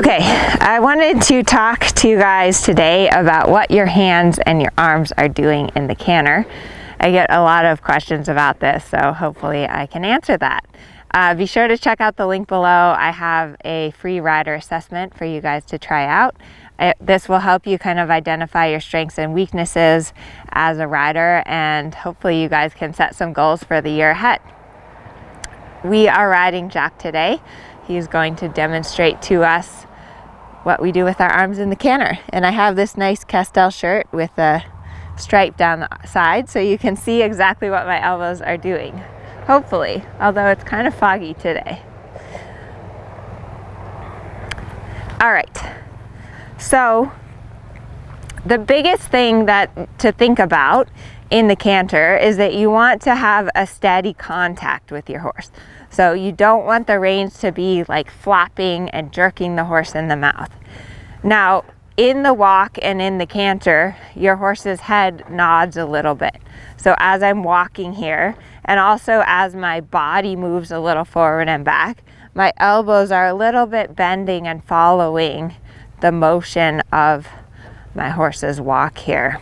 Okay, I wanted to talk to you guys today about what your hands and your arms are doing in the canter. I get a lot of questions about this, so hopefully I can answer that. Be sure to check out the link below. I have a free rider assessment for you guys to try out. This will help you kind of identify your strengths and weaknesses as a rider, and hopefully you guys can set some goals for the year ahead. We are riding Jack today. He's going to demonstrate to us what we do with our arms in the canter. And I have this nice Castell shirt with a stripe down the side so you can see exactly what my elbows are doing. Hopefully, although it's kind of foggy today. All right, so the biggest thing to think about in the canter is that you want to have a steady contact with your horse. So you don't want the reins to be like flopping and jerking the horse in the mouth. Now, in the walk and in the canter, your horse's head nods a little bit. So as I'm walking here, and also as my body moves a little forward and back, my elbows are a little bit bending and following the motion of my horse's walk here.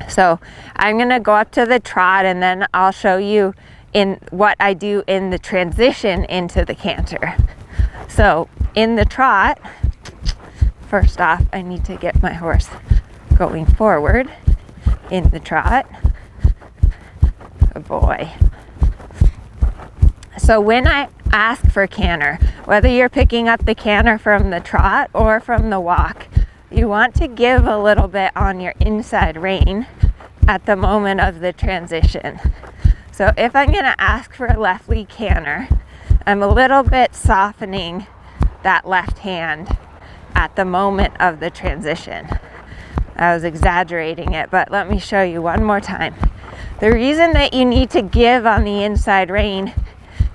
So I'm gonna go up to the trot and then I'll show you in what I do in the transition into the canter. So in the trot, first off, I need to get my horse going forward in the trot. Good boy. So when I ask for canter, whether you're picking up the canter from the trot or from the walk, you want to give a little bit on your inside rein at the moment of the transition. So if I'm going to ask for a left lead canter, I'm a little bit softening that left hand at the moment of the transition. I was exaggerating it, but let me show you one more time. The reason that you need to give on the inside rein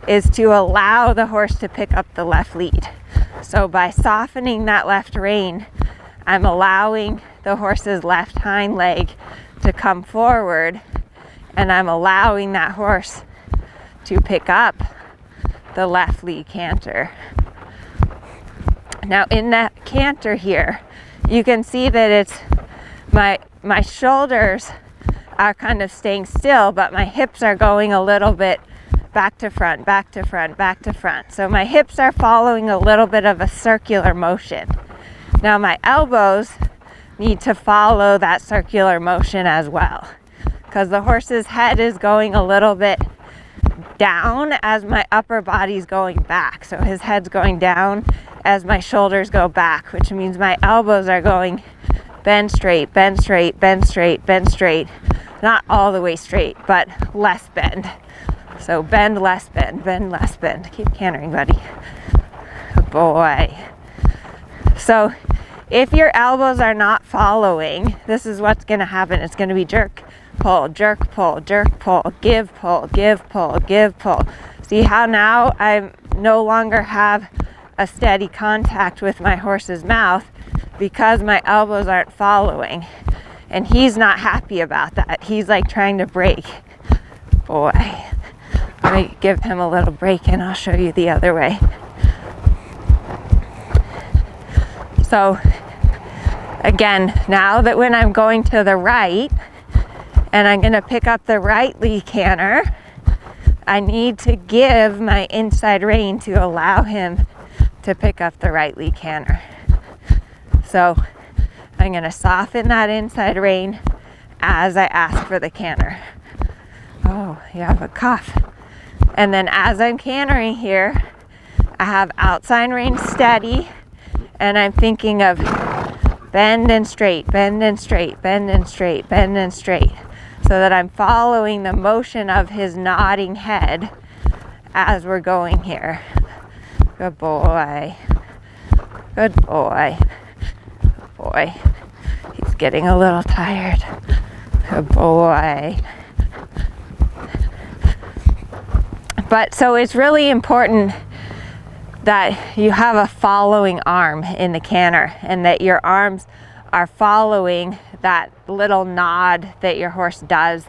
is to allow the horse to pick up the left lead. So by softening that left rein, I'm allowing the horse's left hind leg to come forward, and I'm allowing that horse to pick up the left lead canter. Now in that canter here, you can see that it's my shoulders are kind of staying still, but my hips are going a little bit back to front, back to front, back to front. So my hips are following a little bit of a circular motion. Now my elbows need to follow that circular motion as well, because the horse's head is going a little bit down as my upper body's going back. So his head's going down as my shoulders go back, which means my elbows are going bend straight, bend straight, bend straight, bend straight. Not all the way straight, but less bend. So bend, less bend, bend, less bend. Keep cantering, buddy. Good boy. So if your elbows are not following, this is what's going to happen. It's going to be jerk, pull, jerk, pull, jerk, pull, give, pull, give, pull, give, pull. See how now I no longer have a steady contact with my horse's mouth because my elbows aren't following. And he's not happy about that. He's like trying to break. Boy. Let me give him a little break and I'll show you the other way. So again, now that when I'm going to the right and I'm going to pick up the right lead canter, I need to give my inside rein to allow him to pick up the right lead canter. So I'm going to soften that inside rein as I ask for the canter. Oh, you have a cough. And then as I'm cantering here, I have outside rein steady, and I'm thinking of bend and straight, bend and straight, bend and straight, bend and straight, so that I'm following the motion of his nodding head as we're going here. Good boy. Good boy. Good boy. He's getting a little tired. Good boy. But so it's really important that you have a following arm in the canter and that your arms are following that little nod that your horse does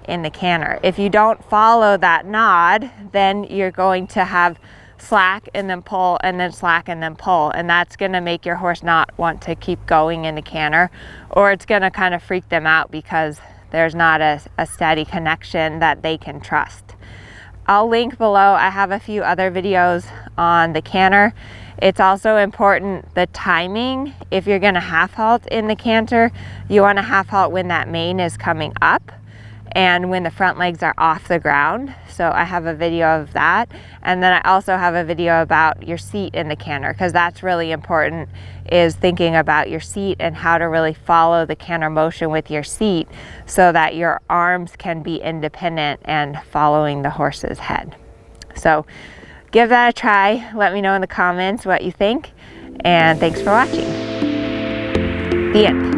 in the canter. If you don't follow that nod, then you're going to have slack and then pull and then slack and then pull, and that's going to make your horse not want to keep going in the canter, or it's going to kind of freak them out because there's not a steady connection that they can trust. I'll link below. I have a few other videos on the canter. It's also important the timing. If you're going to half halt in the canter, you want to half halt when that mane is coming up and when the front legs are off the ground. So I have a video of that. And then I also have a video about your seat in the canter, because that's really important, is thinking about your seat and how to really follow the canter motion with your seat so that your arms can be independent and following the horse's head. So give that a try. Let me know in the comments what you think, and thanks for watching. The end.